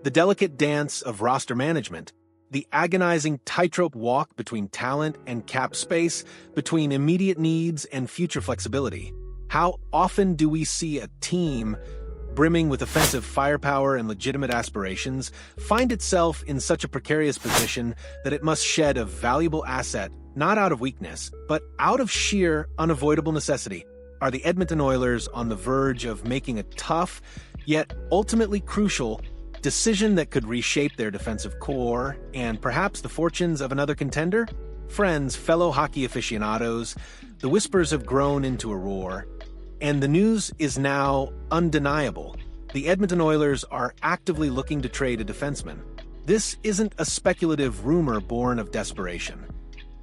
The delicate dance of roster management, the agonizing tightrope walk between talent and cap space, between immediate needs and future flexibility. How often do we see a team brimming with offensive firepower and legitimate aspirations find itself in such a precarious position that it must shed a valuable asset, not out of weakness, but out of sheer, unavoidable necessity? Are the Edmonton Oilers on the verge of making a tough, yet ultimately crucial, decision that could reshape their defensive core and perhaps the fortunes of another contender? Friends, fellow hockey aficionados, the whispers have grown into a roar, and the news is now undeniable. The Edmonton Oilers are actively looking to trade a defenseman. This isn't a speculative rumor born of desperation.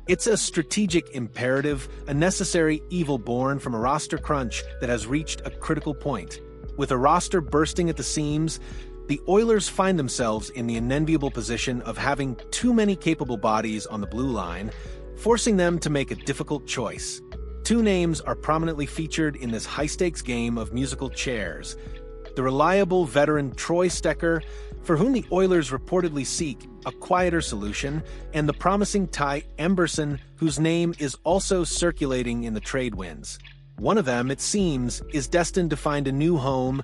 It's a strategic imperative, a necessary evil born from a roster crunch that has reached a critical point. With a roster bursting at the seams, the Oilers find themselves in the unenviable position of having too many capable bodies on the blue line, forcing them to make a difficult choice. Two names are prominently featured in this high-stakes game of musical chairs. The reliable veteran Troy Stecher, for whom the Oilers reportedly seek a quieter solution, and the promising Ty Emberson, whose name is also circulating in the trade winds. One of them, it seems, is destined to find a new home,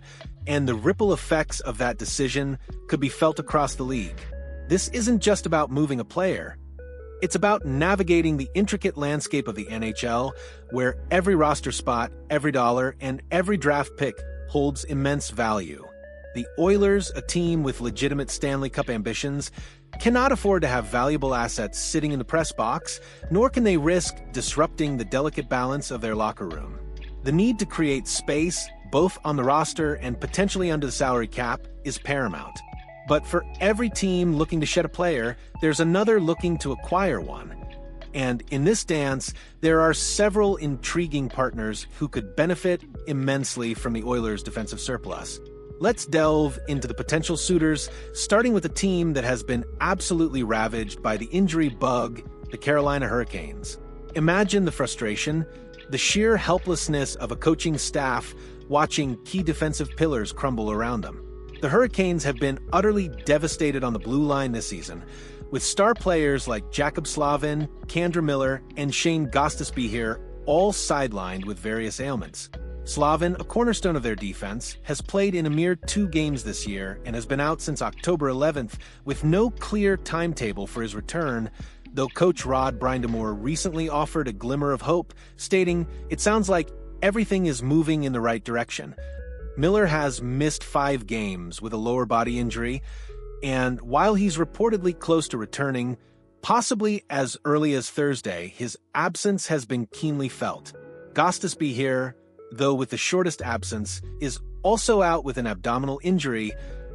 and the ripple effects of that decision could be felt across the league. This isn't just about moving a player. It's about navigating the intricate landscape of the NHL, where every roster spot, every dollar, and every draft pick holds immense value. The Oilers, a team with legitimate Stanley Cup ambitions, cannot afford to have valuable assets sitting in the press box, nor can they risk disrupting the delicate balance of their locker room. The need to create space, both on the roster and potentially under the salary cap, is paramount. But for every team looking to shed a player, there's another looking to acquire one. And in this dance, there are several intriguing partners who could benefit immensely from the Oilers' defensive surplus. Let's delve into the potential suitors, starting with a team that has been absolutely ravaged by the injury bug, the Carolina Hurricanes. Imagine the frustration, the sheer helplessness of a coaching staff watching key defensive pillars crumble around them. The Hurricanes have been utterly devastated on the blue line this season, with star players like Jacob Slavin, Kandra Miller, and Shane Gostisbehere all sidelined with various ailments. Slavin, a cornerstone of their defense, has played in a mere 2 games this year and has been out since October 11th with no clear timetable for his return, though coach Rod Brind'Amour recently offered a glimmer of hope, stating, "It sounds like everything is moving in the right direction." Miller has missed 5 games with a lower body injury, and while he's reportedly close to returning, possibly as early as Thursday, his absence has been keenly felt. Gostisbehere, though with the shortest absence, is also out with an abdominal injury,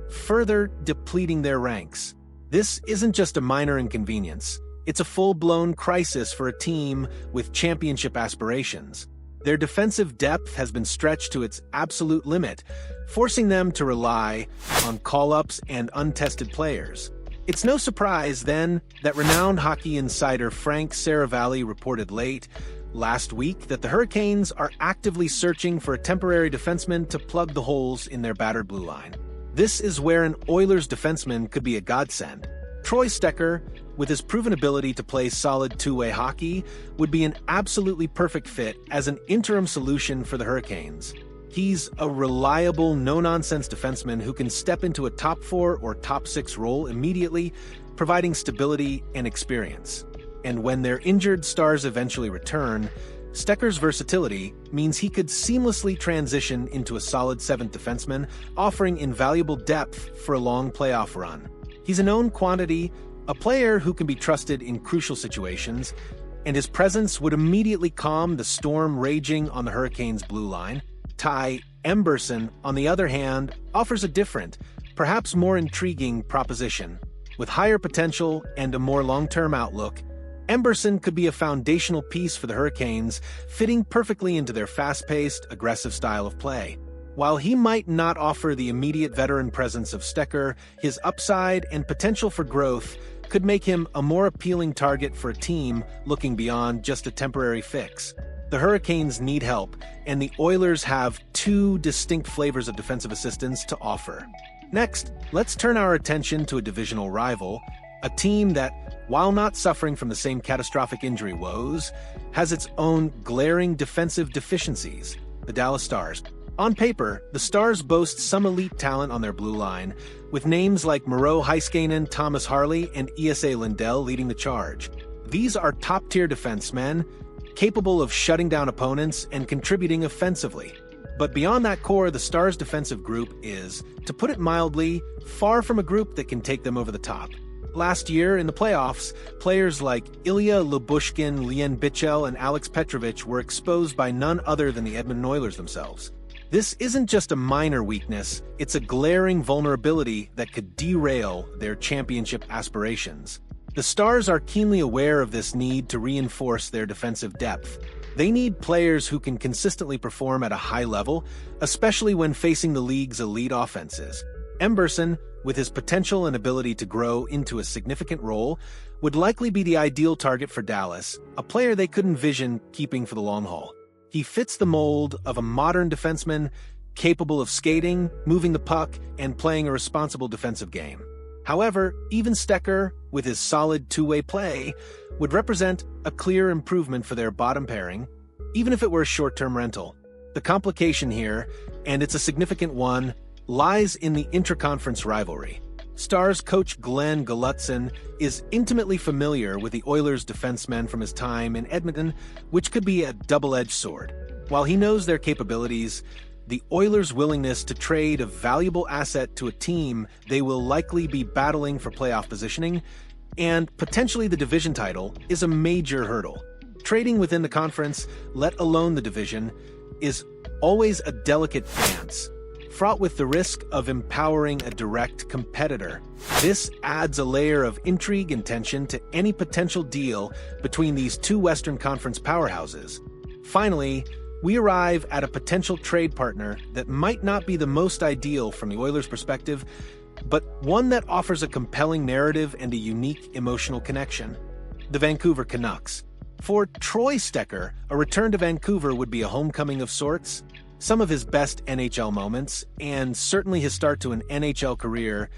further depleting their ranks. This isn't just a minor inconvenience. It's a full-blown crisis for a team with championship aspirations. Their defensive depth has been stretched to its absolute limit, forcing them to rely on call-ups and untested players. It's no surprise, then, that renowned hockey insider Frank Saravalli reported late last week that the Hurricanes are actively searching for a temporary defenseman to plug the holes in their battered blue line. This is where an Oilers defenseman could be a godsend. Troy Stecher, with his proven ability to play solid two-way hockey, would be an absolutely perfect fit as an interim solution for the Hurricanes. He's a reliable, no-nonsense defenseman who can step into a top 4 or top 6 role immediately, providing stability and experience. And when their injured stars eventually return, Stecher's versatility means he could seamlessly transition into a solid 7th defenseman, offering invaluable depth for a long playoff run. He's a known quantity, a player who can be trusted in crucial situations, and his presence would immediately calm the storm raging on the Hurricanes' blue line. Ty Emberson, on the other hand, offers a different, perhaps more intriguing proposition. With higher potential and a more long-term outlook, Emberson could be a foundational piece for the Hurricanes, fitting perfectly into their fast-paced, aggressive style of play. While he might not offer the immediate veteran presence of Stecher, his upside and potential for growth could make him a more appealing target for a team looking beyond just a temporary fix. The Hurricanes need help, and the Oilers have 2 distinct flavors of defensive assistance to offer. Next, let's turn our attention to a divisional rival, a team that, while not suffering from the same catastrophic injury woes, has its own glaring defensive deficiencies, the Dallas Stars. On paper, the Stars boast some elite talent on their blue line, with names like Miro Heiskanen, Thomas Harley, and ESA Lindell leading the charge. These are top-tier defensemen, capable of shutting down opponents and contributing offensively. But beyond that core, the Stars' defensive group is, to put it mildly, far from a group that can take them over the top. Last year, in the playoffs, players like Ilya Lubushkin, Lian Bichel, and Alex Petrovich were exposed by none other than the Edmonton Oilers themselves. This isn't just a minor weakness, it's a glaring vulnerability that could derail their championship aspirations. The Stars are keenly aware of this need to reinforce their defensive depth. They need players who can consistently perform at a high level, especially when facing the league's elite offenses. Emberson, with his potential and ability to grow into a significant role, would likely be the ideal target for Dallas, a player they could envision keeping for the long haul. He fits the mold of a modern defenseman, capable of skating, moving the puck, and playing a responsible defensive game. However, even Stecher, with his solid two-way play, would represent a clear improvement for their bottom pairing, even if it were a short-term rental. The complication here, and it's a significant one, lies in the intra-conference rivalry. Stars coach Glenn Gulutzan is intimately familiar with the Oilers' defensemen from his time in Edmonton, which could be a double-edged sword. While he knows their capabilities, the Oilers' willingness to trade a valuable asset to a team they will likely be battling for playoff positioning, and potentially the division title, is a major hurdle. Trading within the conference, let alone the division, is always a delicate dance, fraught with the risk of empowering a direct competitor. This adds a layer of intrigue and tension to any potential deal between these two Western Conference powerhouses. Finally, we arrive at a potential trade partner that might not be the most ideal from the Oilers' perspective, but one that offers a compelling narrative and a unique emotional connection: the Vancouver Canucks. For Troy Stecher, a return to Vancouver would be a homecoming of sorts. Some of his best NHL moments, and certainly his start to an NHL career,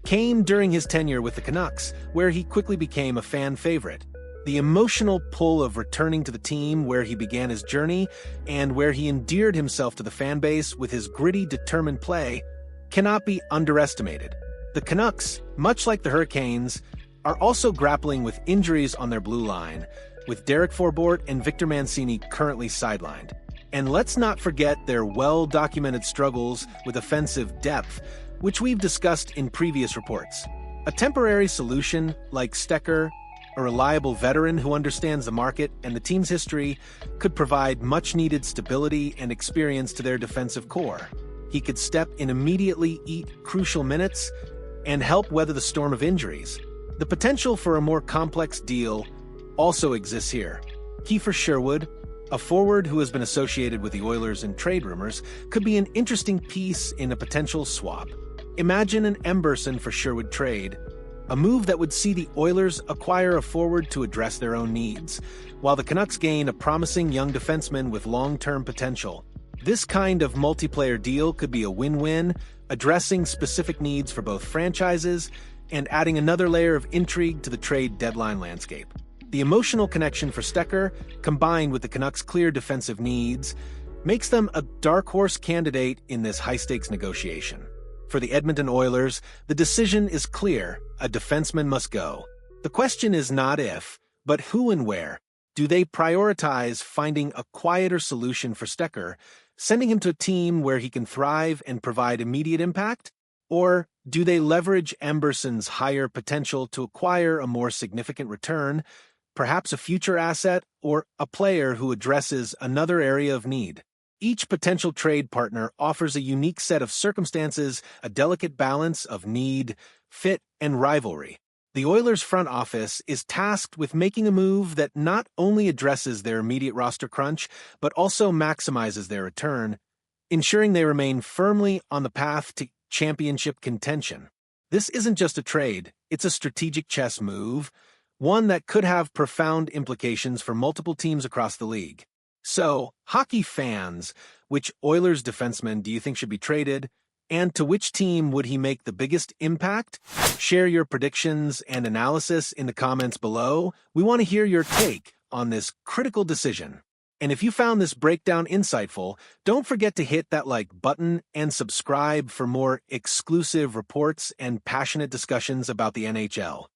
came during his tenure with the Canucks, where he quickly became a fan favorite. The emotional pull of returning to the team where he began his journey and where he endeared himself to the fan base with his gritty, determined play cannot be underestimated. The Canucks, much like the Hurricanes, are also grappling with injuries on their blue line, with Derek Forbort and Victor Mancini currently sidelined. And let's not forget their well-documented struggles with offensive depth, which we've discussed in previous reports. A temporary solution like Stecher, a reliable veteran who understands the market and the team's history, could provide much-needed stability and experience to their defensive core. He could step in immediately, eat crucial minutes, and help weather the storm of injuries. The potential for a more complex deal also exists here. Kiefer Sherwood, a forward who has been associated with the Oilers in trade rumors, could be an interesting piece in a potential swap. Imagine an Emberson for Sherwood trade, a move that would see the Oilers acquire a forward to address their own needs, while the Canucks gain a promising young defenseman with long-term potential. This kind of multiplayer deal could be a win-win, addressing specific needs for both franchises and adding another layer of intrigue to the trade deadline landscape. The emotional connection for Stecher, combined with the Canucks' clear defensive needs, makes them a dark horse candidate in this high-stakes negotiation. For the Edmonton Oilers, the decision is clear: a defenseman must go. The question is not if, but who and where. Do they prioritize finding a quieter solution for Stecher, sending him to a team where he can thrive and provide immediate impact? Or do they leverage Emberson's higher potential to acquire a more significant return, perhaps a future asset or a player who addresses another area of need? Each potential trade partner offers a unique set of circumstances, a delicate balance of need, fit, and rivalry. The Oilers' front office is tasked with making a move that not only addresses their immediate roster crunch, but also maximizes their return, ensuring they remain firmly on the path to championship contention. This isn't just a trade, it's a strategic chess move, one that could have profound implications for multiple teams across the league. So, hockey fans, which Oilers defensemen do you think should be traded? And to which team would he make the biggest impact? Share your predictions and analysis in the comments below. We want to hear your take on this critical decision. And if you found this breakdown insightful, don't forget to hit that like button and subscribe for more exclusive reports and passionate discussions about the NHL.